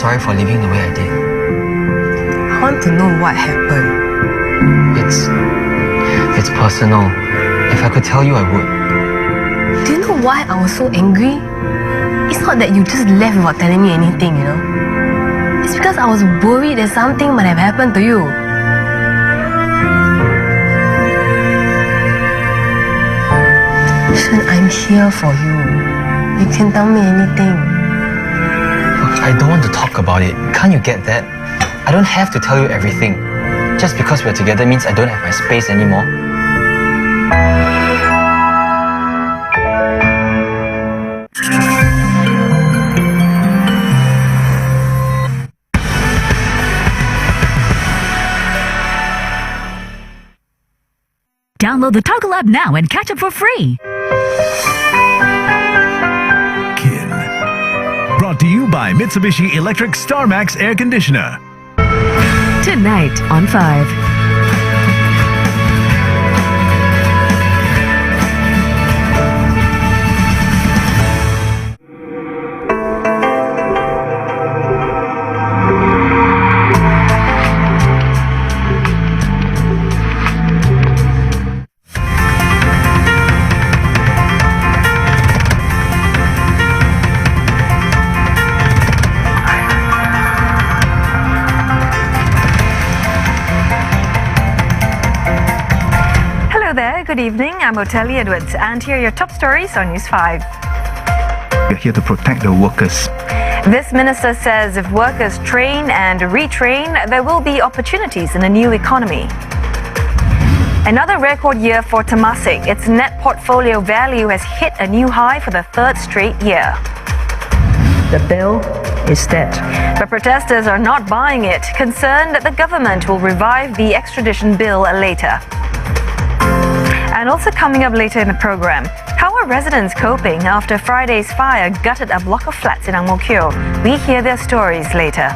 sorry for leaving the way I did. I want to know what happened. It's personal. If I could tell you, I would. Do you know why I was so angry? It's not that you just left without telling me anything, you know. It's because I was worried that something might have happened to you. Listen, I'm here for you. You can tell me anything. Look, I don't want to talk about it. Can't you get that? I don't have to tell you everything. Just because we're together means I don't have my space anymore. Download the Toggle app now and catch up for free. Kin. Brought to you by Mitsubishi Electric StarMax Air Conditioner. Tonight on 5. Good evening, I'm Otelli Edwards, and here are your top stories on News 5. We're here to protect the workers. This minister says if workers train and retrain, there will be opportunities in a new economy. Another record year for Temasek. Its net portfolio value has hit a new high for the third straight year. The bill is dead. But protesters are not buying it, concerned that the government will revive the extradition bill later. And also coming up later in the program, how are residents coping after Friday's fire gutted a block of flats in Ang Mo Kio? We hear their stories later.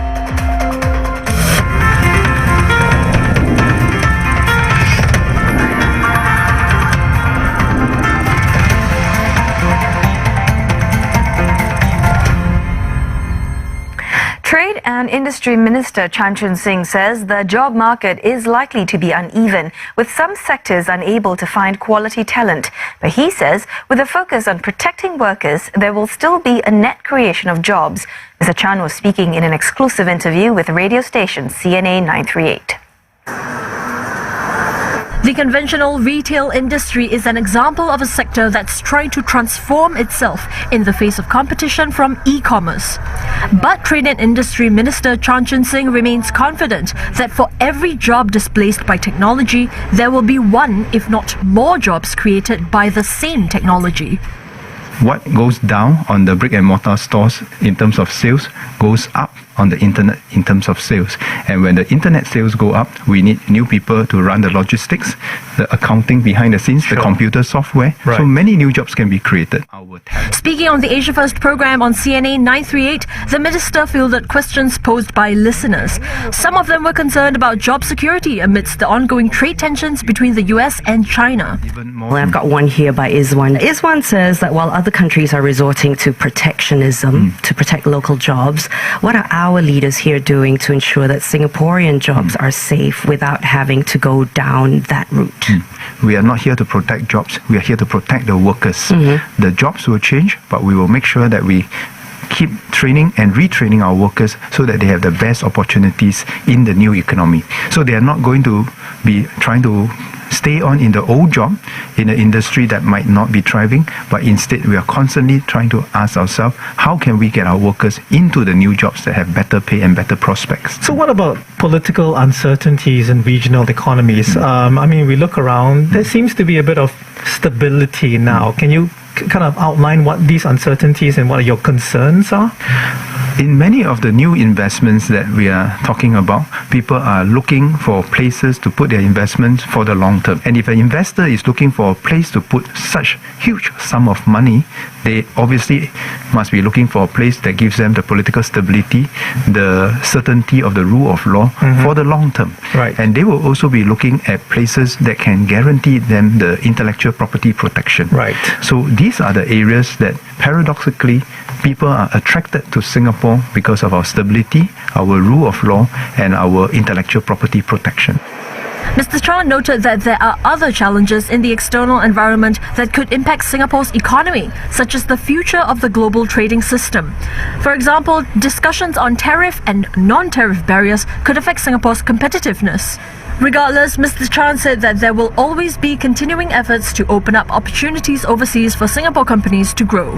Trade and Industry Minister Chan Chun Sing says the job market is likely to be uneven, with some sectors unable to find quality talent. But he says with a focus on protecting workers, there will still be a net creation of jobs. Mr. Chan was speaking in an exclusive interview with radio station CNA 938. The conventional retail industry is an example of a sector that's trying to transform itself in the face of competition from e-commerce. But Trade and Industry Minister Chan Chun Sing remains confident that for every job displaced by technology, there will be one, if not more, jobs created by the same technology. What goes down on the brick and mortar stores in terms of sales goes up on the internet in terms of sales. And when the internet sales go up, we need new people to run the logistics, the accounting behind the scenes, the computer software. Right. So many new jobs can be created. Speaking on the Asia First program on CNA 938, the minister fielded questions posed by listeners. Some of them were concerned about job security amidst the ongoing trade tensions between the US and China. Well, I've got one here by Iswan. Iswan says that while other countries are resorting to protectionism to protect local jobs, what are our leaders here doing to ensure that Singaporean jobs are safe without having to go down that route? We are not here to protect jobs. We are here to protect the workers. The jobs will change, but we will make sure that we keep training and retraining our workers so that they have the best opportunities in the new economy. So they are not going to be trying to stay on in the old job in an industry that might not be thriving, but instead we are constantly trying to ask ourselves, how can we get our workers into the new jobs that have better pay and better prospects? So what about political uncertainties in regional economies? I mean, we look around, there seems to be a bit of stability now. Can you kind of outline what these uncertainties and what your concerns are? In many of the new investments that we are talking about, people are looking for places to put their investments for the long term. And if an investor is looking for a place to put such huge sum of money, they obviously must be looking for a place that gives them the political stability, the certainty of the rule of law for the long term. Right. And they will also be looking at places that can guarantee them the intellectual property protection. Right. So these are the areas that paradoxically people are attracted to Singapore because of our stability, our rule of law, and our intellectual property protection. Mr. Chan noted that there are other challenges in the external environment that could impact Singapore's economy, such as the future of the global trading system. For example, discussions on tariff and non-tariff barriers could affect Singapore's competitiveness. Regardless, Mr. Chan said that there will always be continuing efforts to open up opportunities overseas for Singapore companies to grow.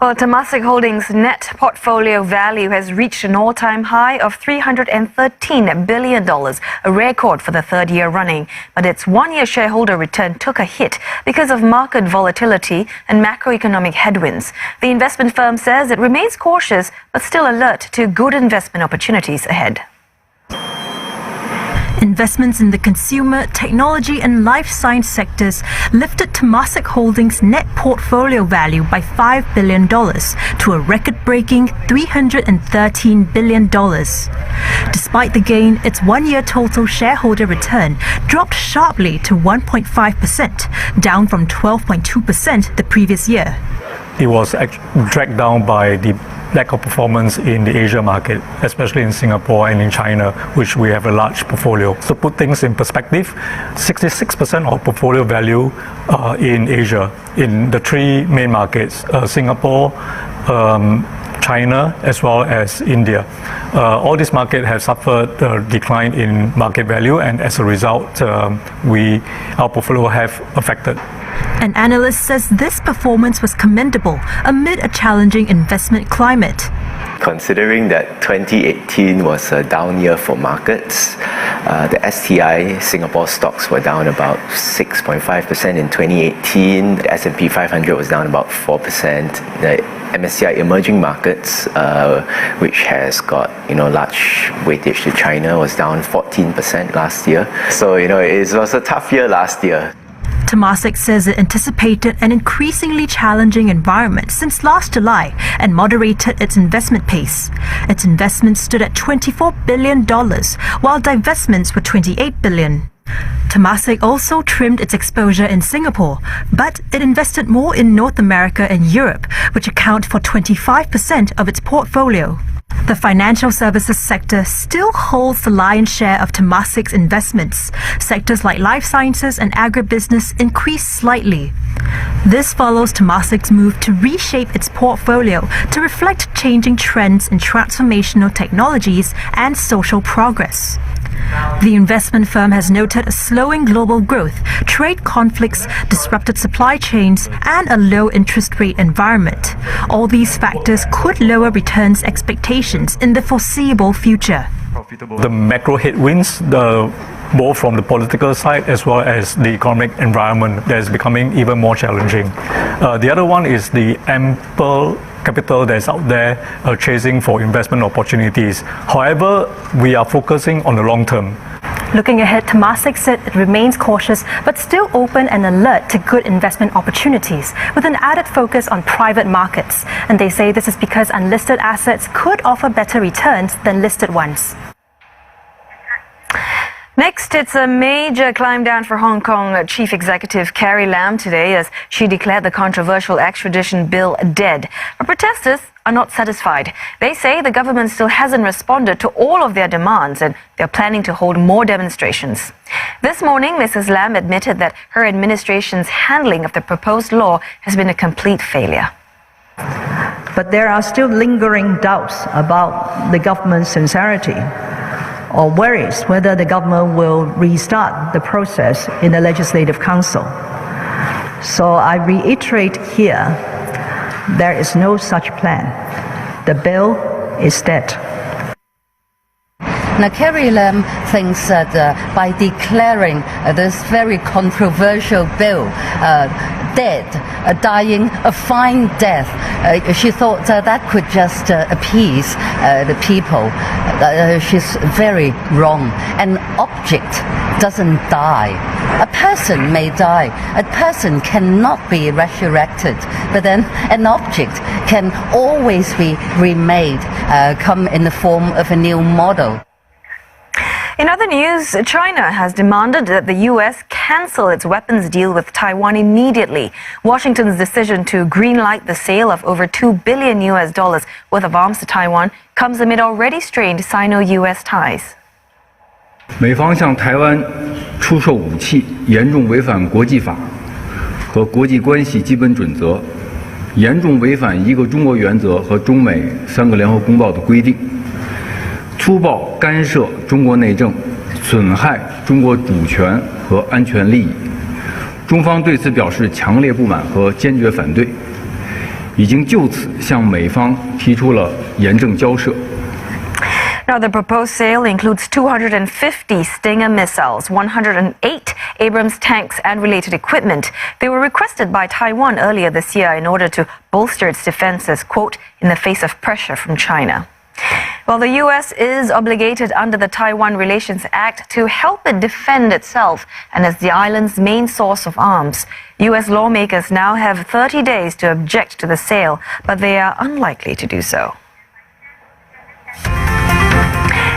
Well, Temasek Holdings' net portfolio value has reached an all-time high of $313 billion, a record for the third year running. But its one-year shareholder return took a hit because of market volatility and macroeconomic headwinds. The investment firm says it remains cautious but still alert to good investment opportunities ahead. Investments in the consumer, technology and life science sectors lifted Temasek Holdings' net portfolio value by $5 billion to a record-breaking $313 billion. Despite the gain, its one-year total shareholder return dropped sharply to 1.5%, down from 12.2% the previous year. It was dragged down by the lack of performance in the Asia market, especially in Singapore and in China, which we have a large portfolio. To put things in perspective, 66% of portfolio value in Asia, in the three main markets, Singapore, China, as well as India. All these markets have suffered a decline in market value, and as a result, our portfolio have affected. An analyst says this performance was commendable amid a challenging investment climate. Considering that 2018 was a down year for markets, the STI Singapore stocks were down about 6.5% in 2018. The S&P 500 was down about 4%. The MSCI emerging markets, which has got large weightage to China, was down 14% last year. So it was a tough year last year. Temasek says it anticipated an increasingly challenging environment since last July and moderated its investment pace. Its investments stood at $24 billion, while divestments were $28 billion. Temasek also trimmed its exposure in Singapore, but it invested more in North America and Europe, which account for 25% of its portfolio. The financial services sector still holds the lion's share of Temasek's investments. Sectors like life sciences and agribusiness increased slightly. This follows Temasek's move to reshape its portfolio to reflect changing trends in transformational technologies and social progress. The investment firm has noted a slowing global growth, trade conflicts, disrupted supply chains, and a low interest rate environment. All these factors could lower returns expectations in the foreseeable future. The macro headwinds, both from the political side as well as the economic environment, that is becoming even more challenging. The other one is the ample capital that's out there chasing for investment opportunities. However, we are focusing on the long term. Looking ahead, Temasek said it remains cautious but still open and alert to good investment opportunities, with an added focus on private markets. And they say this is because unlisted assets could offer better returns than listed ones. Next, it's a major climb down for Hong Kong Chief Executive Carrie Lam today as she declared the controversial extradition bill dead. But protesters are not satisfied. They say the government still hasn't responded to all of their demands and they're planning to hold more demonstrations. This morning, Mrs. Lam admitted that her administration's handling of the proposed law has been a complete failure. But there are still lingering doubts about the government's sincerity, or worries whether the government will restart the process in the Legislative Council. So I reiterate here, there is no such plan. The bill is dead. Now, Carrie Lam thinks that by declaring this very controversial bill dead, dying a fine death, she thought that could just appease the people. She's very wrong. An object doesn't die. A person may die. A person cannot be resurrected. But then an object can always be remade, come in the form of a new model. In other news, China has demanded that the US cancel its weapons deal with Taiwan immediately. Washington's decision to greenlight the sale of over $2 billion worth of arms to Taiwan comes amid already strained Sino-US ties. 美方向台湾出售武器，严重违反国际法和国际关系基本准则，严重违反一个中国原则和中美3个联合公报的规定，粗暴干涉中国内政，损害中国主权和安全利益。中方对此表示强烈不满和坚决反对，已经就此向美方提出了严正交涉。 Now, the proposed sale includes 250 Stinger missiles, 108 Abrams tanks and related equipment. They were requested by Taiwan earlier this year in order to bolster its defenses, quote, in the face of pressure from China. Well, the U.S. is obligated under the Taiwan Relations Act to help it defend itself and as the island's main source of arms. U.S. lawmakers now have 30 days to object to the sale, but they are unlikely to do so.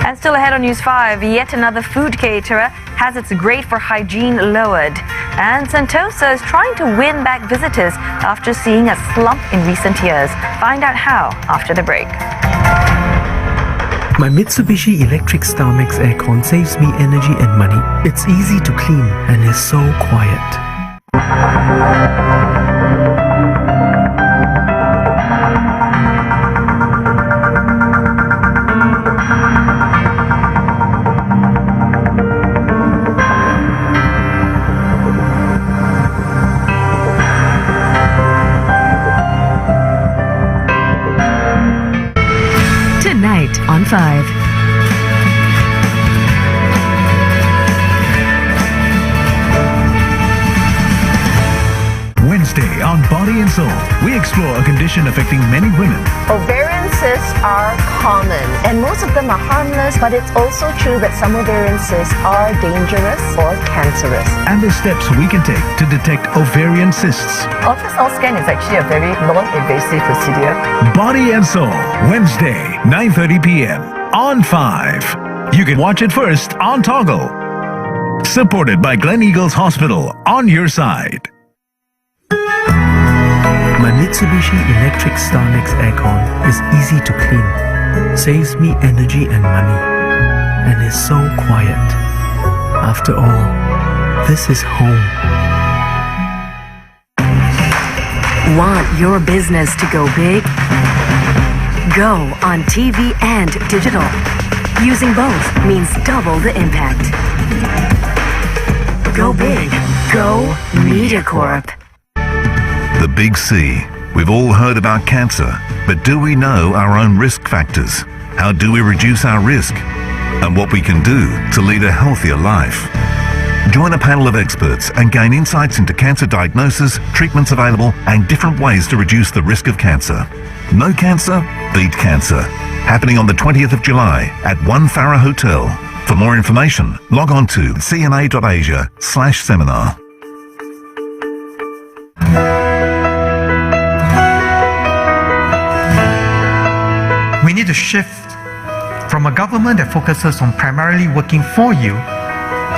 And still ahead on News 5, yet another food caterer has its grade for hygiene lowered. And Sentosa is trying to win back visitors after seeing a slump in recent years. Find out how after the break. My Mitsubishi Electric StarMax aircon saves me energy and money. It's easy to clean and is so quiet. Tonight on 5. Wednesday on Body and Soul, we explore a condition affecting many women. Ovarian cysts are common and most of them are harmless, but it's also true that some ovarian cysts are dangerous or cancerous. And the steps we can take to detect ovarian cysts. Ultrasound scan is actually a very non-invasive procedure. Body and Soul, Wednesday, 9:30 p.m. on 5. You can watch it first on Toggle. Supported by Glen Eagles Hospital, on your side. My Mitsubishi Electric StarMax aircon is easy to clean, saves me energy and money, and is so quiet. After all, this is home. Want your business to go big? Go on TV and digital. Using both means double the impact. Go big. Go MediaCorp. The Big C. We've all heard about cancer, but do we know our own risk factors? How do we reduce our risk? And what we can do to lead a healthier life? Join a panel of experts and gain insights into cancer diagnosis, treatments available, and different ways to reduce the risk of cancer. No cancer? Beat cancer. Happening on the 20th of July at One Farah Hotel. For more information, log on to cna.asia/seminar. We need to shift from a government that focuses on primarily working for you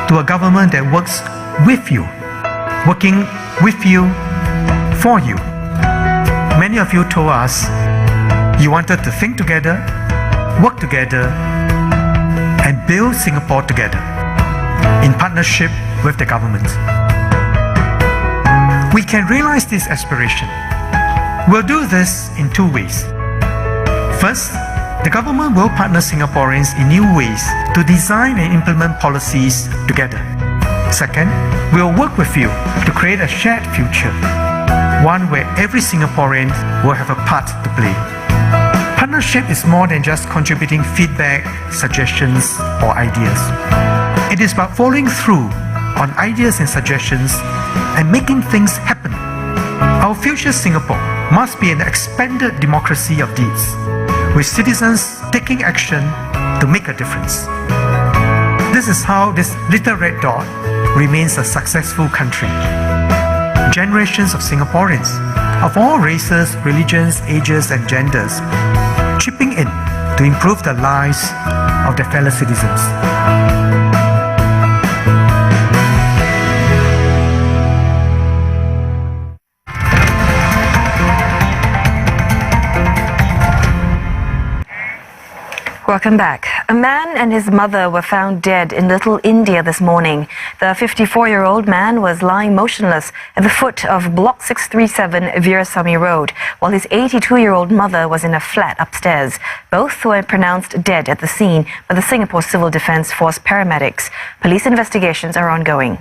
to a government that works with you, working with you, for you. Many of you told us you wanted to think together, work together, and build Singapore together in partnership with the government. We can realize this aspiration. We'll do this in two ways. First, the government will partner Singaporeans in new ways to design and implement policies together. Second, we'll work with you to create a shared future, one where every Singaporean will have a part to play. Partnership is more than just contributing feedback, suggestions, or ideas. It is about following through on ideas and suggestions and making things happen. Our future Singapore must be an expanded democracy of deeds, with citizens taking action to make a difference. This is how this little red dot remains a successful country. Generations of Singaporeans of all races, religions, ages, and genders chipping in to improve the lives of their fellow citizens. Welcome back. A man and his mother were found dead in Little India this morning. The 54-year-old man was lying motionless at the foot of Block 637 Veerasamy Road, while his 82-year-old mother was in a flat upstairs. Both were pronounced dead at the scene by the Singapore Civil Defence Force paramedics. Police investigations are ongoing.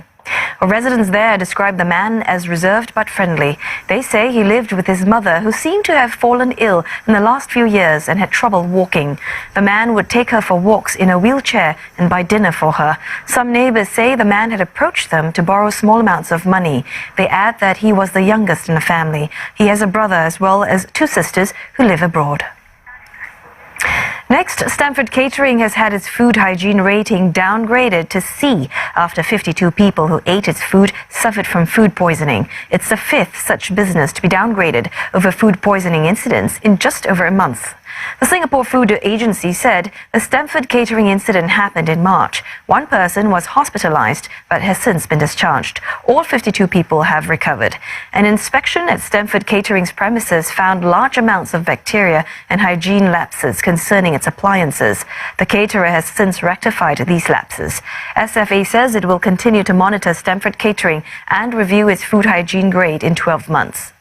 Residents there describe the man as reserved but friendly. They say he lived with his mother, who seemed to have fallen ill in the last few years and had trouble walking. The man would take her for walks in a wheelchair and buy dinner for her. Some neighbors say the man had approached them to borrow small amounts of money. They add that he was the youngest in the family. He has a brother as well as two sisters who live abroad. Next, Stamford Catering has had its food hygiene rating downgraded to C after 52 people who ate its food suffered from food poisoning. It's the fifth such business to be downgraded over food poisoning incidents in just over a month. The Singapore Food Agency said the Stamford Catering incident happened in March. One person was hospitalized but has since been discharged. All 52 people have recovered. An inspection at Stamford Catering's premises found large amounts of bacteria and hygiene lapses concerning its appliances. The caterer has since rectified these lapses. SFA says it will continue to monitor Stamford Catering and review its food hygiene grade in 12 months.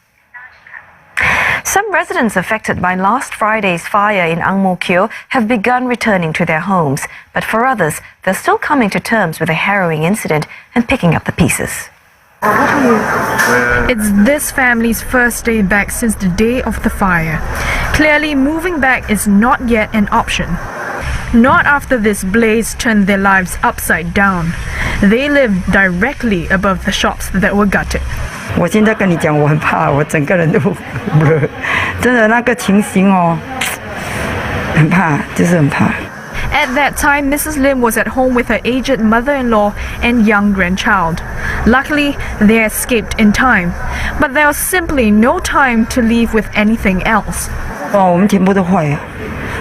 Some residents affected by last Friday's fire in Ang Mo Kio have begun returning to their homes, but for others, they're still coming to terms with a harrowing incident and picking up the pieces. It's this family's first day back since the day of the fire. Clearly, moving back is not yet an option. Not after this blaze turned their lives upside down. They lived directly above the shops that were gutted. 我现在跟你讲，我很怕，我整个人都真的那个情形哦，很怕，就是很怕。 At that time, Mrs. Lim was at home with her aged mother-in-law and young grandchild. Luckily, they escaped in time, but there was simply no time to leave with anything else. 哦，我们全部都坏了，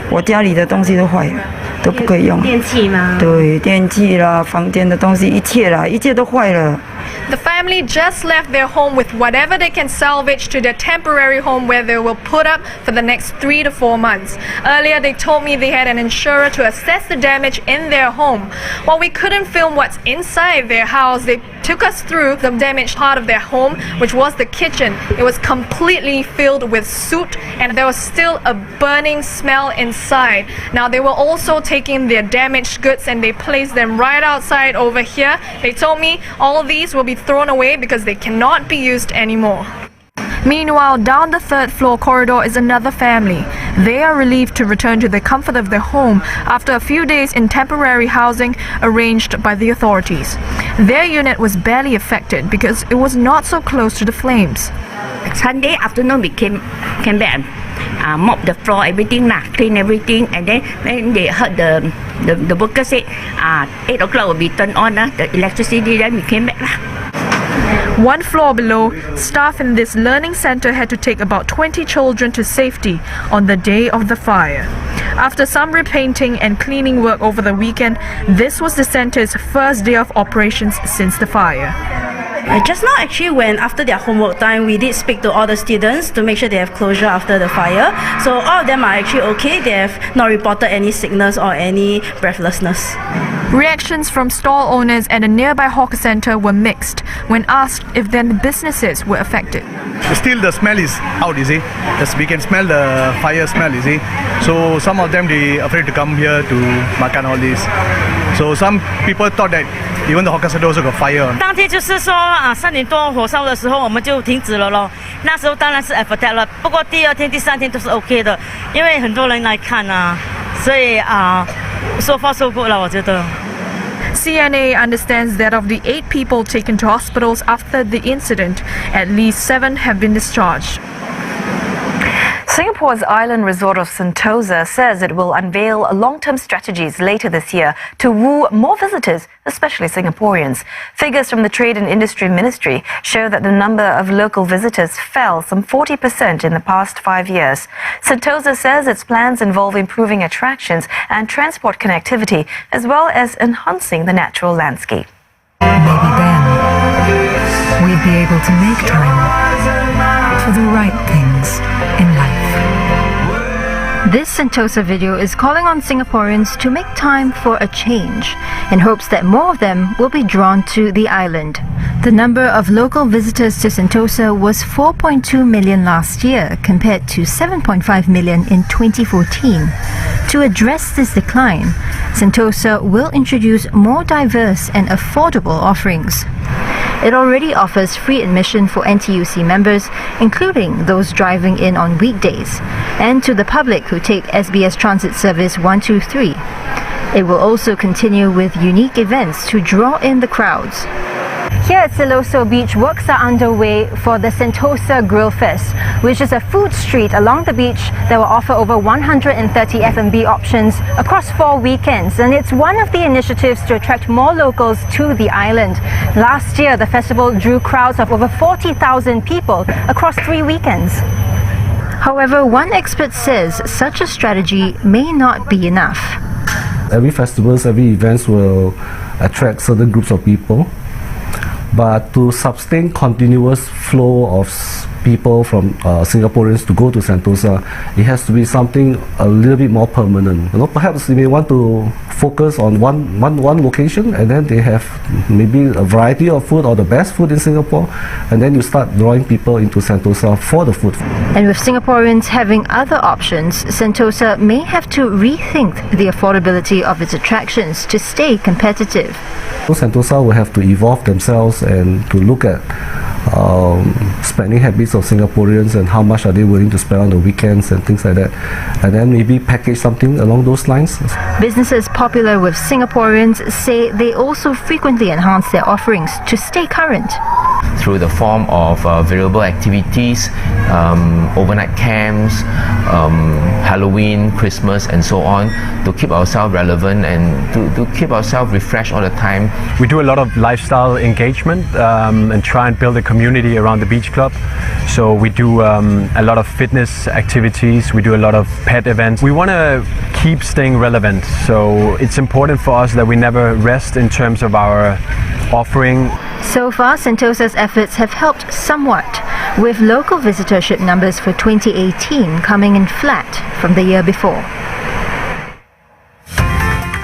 我家里的东西都坏了，都不可以用。电器吗？对，电器啦，房间的东西，一切啦，一切都坏了。 The family just left their home with whatever they can salvage to their temporary home where they will put up for the next 3 to 4 months. Earlier, they told me they had an insurer to assess the damage in their home. While we couldn't film what's inside their house, they took us through the damaged part of their home, which was the kitchen. It was completely filled with soot and there was still a burning smell inside. Now, they were also taking their damaged goods and they placed them right outside over here. They told me all of these will be thrown away because they cannot be used anymore. Meanwhile, down the third floor corridor is another family. They are relieved to return to the comfort of their home after a few days in temporary housing arranged by the authorities. Their unit was barely affected because it was not so close to the flames. Sunday afternoon we came back, mop the floor, everything, clean everything, and then when they heard the worker say 8 o'clock will be turned on, the electricity, then we came back. One floor below, staff in this learning center had to take about 20 children to safety on the day of the fire. After some repainting and cleaning work over the weekend, this was the center's first day of operations since the fire. Just now, actually, when after their homework time, we did speak to all the students to make sure they have closure after the fire. So all of them are actually okay. They have not reported any sickness or any breathlessness. Reactions from stall owners at a nearby hawker center were mixed when asked if their businesses were affected. Still the smell is out, you see. Yes, we can smell the fire smell, you see. So some of them, they afraid to come here to makan all this. So some people thought that even the hawker center also got fire. 当天就是说3点多火烧的时候我们就停止了咯。那时候当然是 affected 了，不过第2天、第3天都是 OK 的，因为很多人来看所以so far so good 了，我觉得。 CNA understands that of the 8 people taken to hospitals after the incident, at least 7 have been discharged. Singapore's island resort of Sentosa says it will unveil long-term strategies later this year to woo more visitors, especially Singaporeans. Figures from the Trade and Industry Ministry show that the number of local visitors fell some 40% in the past 5 years. Sentosa says its plans involve improving attractions and transport connectivity, as well as enhancing the natural landscape. Maybe then we'd be able to make time for the right things in life. This Sentosa video is calling on Singaporeans to make time for a change in hopes that more of them will be drawn to the island. The number of local visitors to Sentosa was 4.2 million last year compared to 7.5 million in 2014. To address this decline, Sentosa will introduce more diverse and affordable offerings. It already offers free admission for NTUC members, including those driving in on weekdays, and to the public who take SBS Transit Service 123. It will also continue with unique events to draw in the crowds. Here at Siloso Beach, works are underway for the Sentosa Grill Fest, which is a food street along the beach that will offer over 130 F&B options across 4 weekends. And it's one of the initiatives to attract more locals to the island. Last year, the festival drew crowds of over 40,000 people across 3 weekends. However, one expert says such a strategy may not be enough. Every festivals, every events will attract certain groups of people. But to sustain continuous flow of people from Singaporeans to go to Sentosa, it has to be something a little bit more permanent. Perhaps they may want to focus on one location, and then they have maybe a variety of food or the best food in Singapore, and then you start drawing people into Sentosa for the food. And with Singaporeans having other options, Sentosa may have to rethink the affordability of its attractions to stay competitive. Sentosa will have to evolve themselves and to look at spending habits of Singaporeans and how much are they willing to spend on the weekends and things like that, and then maybe package something along those lines. Businesses popular with Singaporeans say they also frequently enhance their offerings to stay current. Through the form of variable activities, overnight camps, Halloween, Christmas and so on, to keep ourselves relevant and to keep ourselves refreshed all the time. We do a lot of lifestyle engagement and try and build a community around the beach club. So we do a lot of fitness activities, we do a lot of pet events. We want to keep staying relevant, so it's important for us that we never rest in terms of our offering. So far, Sentosa's efforts have helped somewhat, with local visitorship numbers for 2018 coming in flat from the year before.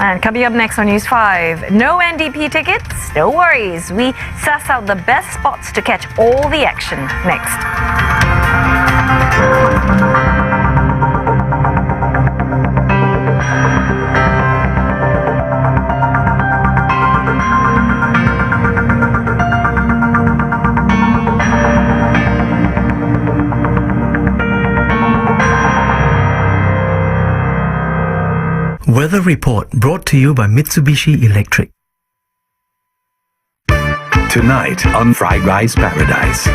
And coming up next on News 5, no NDP tickets? No worries. We suss out the best spots to catch all the action next. Weather Report brought to you by Mitsubishi Electric. Tonight on Fried Rice Paradise.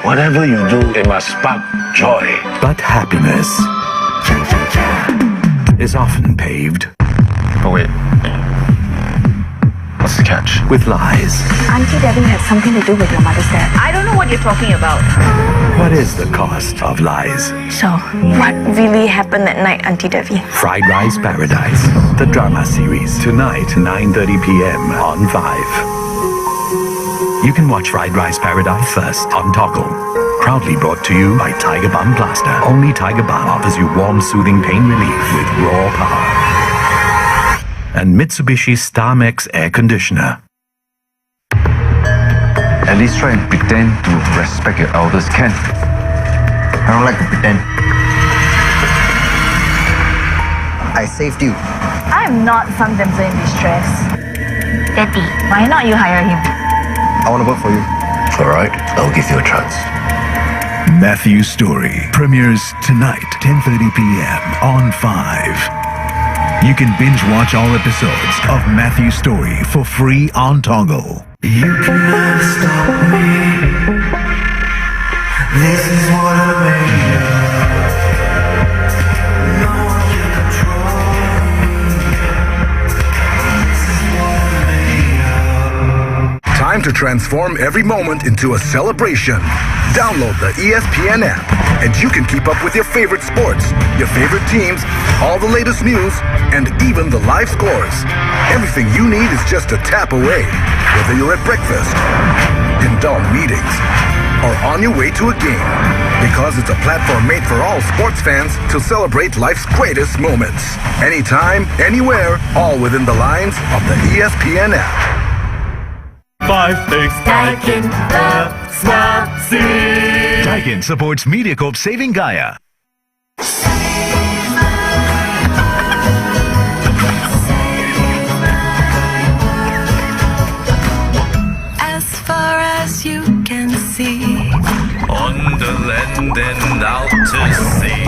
Whatever you do, it must spark joy. But happiness is often paved. Oh wait. What's the catch? With lies. Auntie Debbie had something to do with your mother's death. I don't know what you're talking about. What is the cost of lies? So, what really happened that night, Auntie Debbie? Fried Rice Paradise, the drama series. Tonight, 9:30 p.m. on 5. You can watch Fried Rice Paradise first on Toggle. Proudly brought to you by Tiger Balm Plaster. Only Tiger Balm offers you warm, soothing pain relief with raw power. And Mitsubishi Starmex air conditioner. At least try and pretend to respect your elders, Ken. I don't like to pretend. I saved you. I'm not some damsel in distress. Betty, why not you hire him? I want to work for you. Alright, I'll give you a chance. Matthew's Story premieres tonight, 10:30 p.m. on 5. You can binge watch all episodes of Matthew's Story for free on Toggle. You can never stop me. This is what I'm made of. No one can control me. This is what I'm made of. Time to transform every moment into a celebration. Download the ESPN app, and you can keep up with your favorite sports, your favorite teams, all the latest news, and even the live scores. Everything you need is just a tap away. Whether you're at breakfast, in dull meetings, or on your way to a game. Because it's a platform made for all sports fans to celebrate life's greatest moments. Anytime, anywhere, all within the lines of the ESPN app. 5 things Daikin the Smart Seed. Daikin supports MediaCorp Saving Gaia. As far as you can see, On the land and out to sea,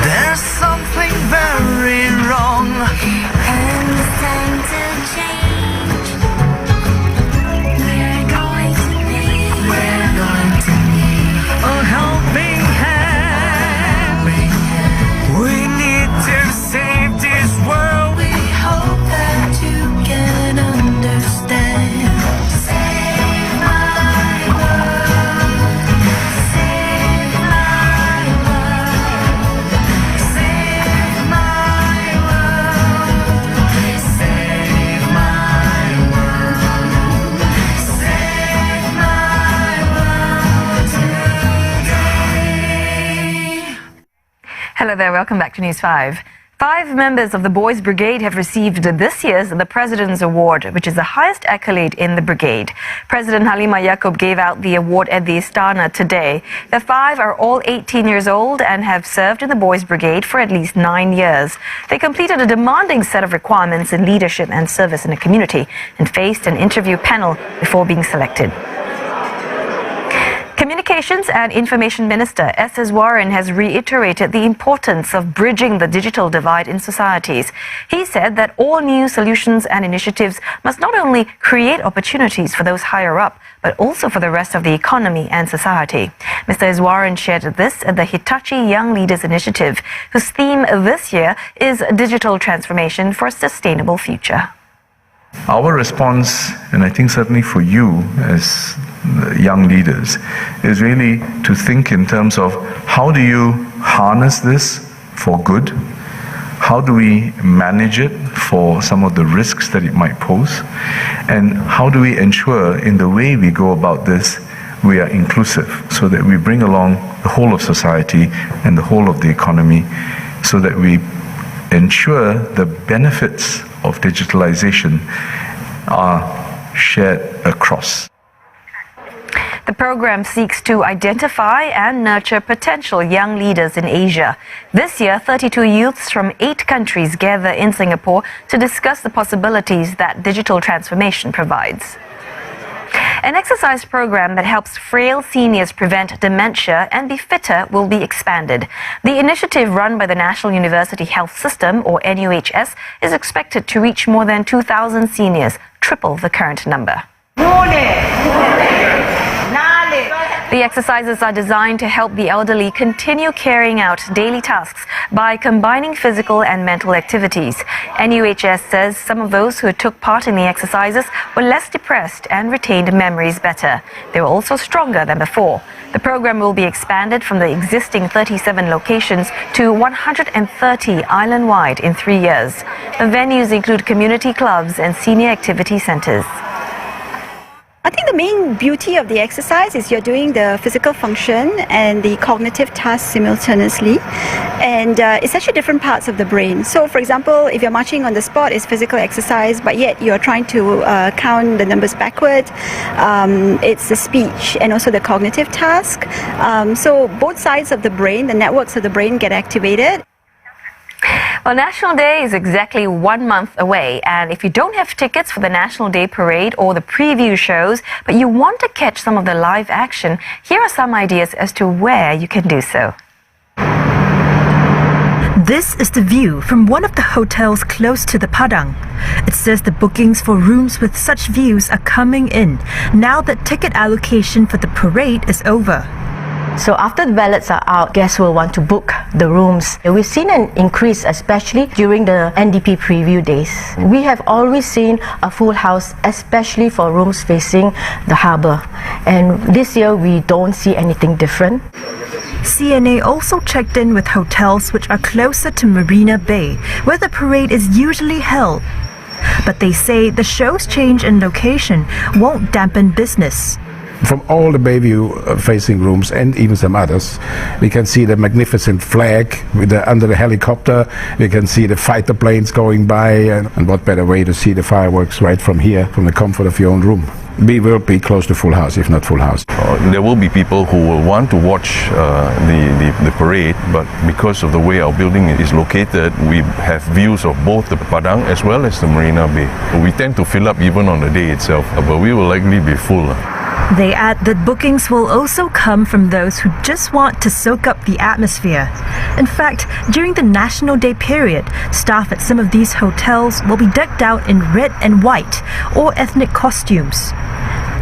there's something very wrong, and it's time to change. We're going to need a helping hand. We need to save this world. We hope that you can understand. Save my world. Save my world. Save my world. Save my world. Save my world today. Hello there, welcome back to News 5. 5 members of the Boys Brigade have received this year's the President's Award, which is the highest accolade in the brigade. President Halimah Yacob gave out the award at the Istana today. The 5 are all 18 years old and have served in the Boys Brigade for at least 9 years. They completed a demanding set of requirements in leadership and service in the community and faced an interview panel before being selected. Communications and Information Minister S.S. Warren has reiterated the importance of bridging the digital divide in societies. He said that all new solutions and initiatives must not only create opportunities for those higher up, but also for the rest of the economy and society. Mr. S. Warren shared this at the Hitachi Young Leaders Initiative, whose theme this year is Digital Transformation for a Sustainable Future. Our response, and I think certainly for you as young leaders, is really to think in terms of how do you harness this for good? How do we manage it for some of the risks that it might pose? And how do we ensure in the way we go about this, we are inclusive so that we bring along the whole of society and the whole of the economy so that we ensure the benefits of digitalization are shared across. The program seeks to identify and nurture potential young leaders in Asia. This year, 32 youths from 8 countries gather in Singapore to discuss the possibilities that digital transformation provides. An exercise program that helps frail seniors prevent dementia and be fitter will be expanded. The initiative run by the National University Health System, or NUHS, is expected to reach more than 2,000 seniors, triple the current number. The exercises are designed to help the elderly continue carrying out daily tasks by combining physical and mental activities. NUHS says some of those who took part in the exercises were less depressed and retained memories better. They were also stronger than before. The program will be expanded from the existing 37 locations to 130 island-wide in 3 years. The venues include community clubs and senior activity centers. I think the main beauty of the exercise is you're doing the physical function and the cognitive tasks simultaneously, and it's actually different parts of the brain. So for example, if you're marching on the spot, it's physical exercise, but yet you're trying to count the numbers backward. It's the speech and also the cognitive task. So both sides of the brain, the networks of the brain get activated. Well, National Day is exactly 1 month away, and if you don't have tickets for the National Day Parade or the preview shows, but you want to catch some of the live action, here are some ideas as to where you can do so. This is the view from one of the hotels close to the Padang. It says the bookings for rooms with such views are coming in now that ticket allocation for the parade is over. So after the ballots are out, guests will want to book the rooms. We've seen an increase, especially during the NDP preview days. We have always seen a full house, especially for rooms facing the harbour. And this year, we don't see anything different. CNA also checked in with hotels which are closer to Marina Bay, where the parade is usually held. But they say the show's change in location won't dampen business. From all the Bayview facing rooms and even some others, we can see the magnificent flag under the helicopter. We can see the fighter planes going by, and what better way to see the fireworks right from here, from the comfort of your own room. We will be close to full house, if not full house. There will be people who will want to watch the parade, but because of the way our building is located, we have views of both the Padang as well as the Marina Bay. We tend to fill up even on the day itself, but we will likely be full. They add that bookings will also come from those who just want to soak up the atmosphere. In fact, during the National Day period, staff at some of these hotels will be decked out in red and white or ethnic costumes.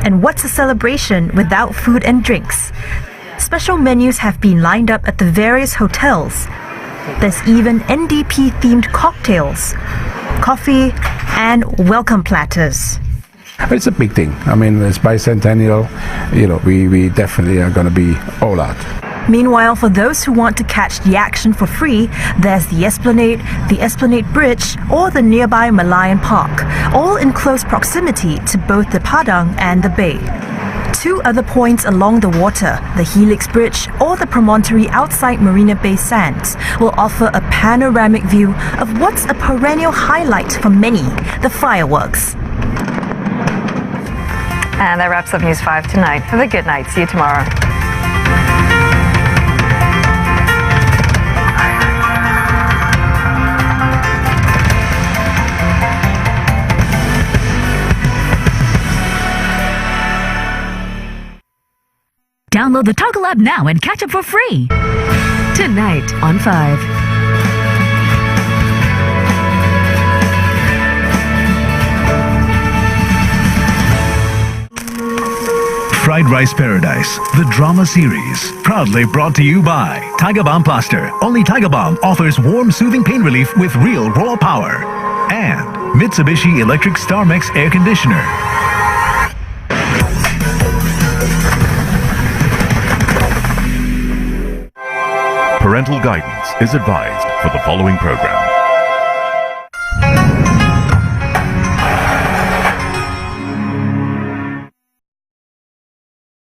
And what's a celebration without food and drinks? Special menus have been lined up at the various hotels. There's even NDP-themed cocktails, coffee, and welcome platters. It's a big thing. I mean, it's bicentennial. We definitely are going to be all out. Meanwhile, for those who want to catch the action for free, there's the Esplanade Bridge, or the nearby Malayan Park, all in close proximity to both the Padang and the Bay. Two other points along the water, the Helix Bridge or the promontory outside Marina Bay Sands, will offer a panoramic view of what's a perennial highlight for many, the fireworks. And that wraps up News 5 tonight. Have a good night. See you tomorrow. Download the Toggle app now and catch up for free. Tonight on 5. Fried Rice Paradise, the drama series, proudly brought to you by Tiger Balm Plaster. Only Tiger Balm offers warm, soothing pain relief with real raw power. And Mitsubishi Electric StarMax Air Conditioner. Parental guidance is advised for the following program.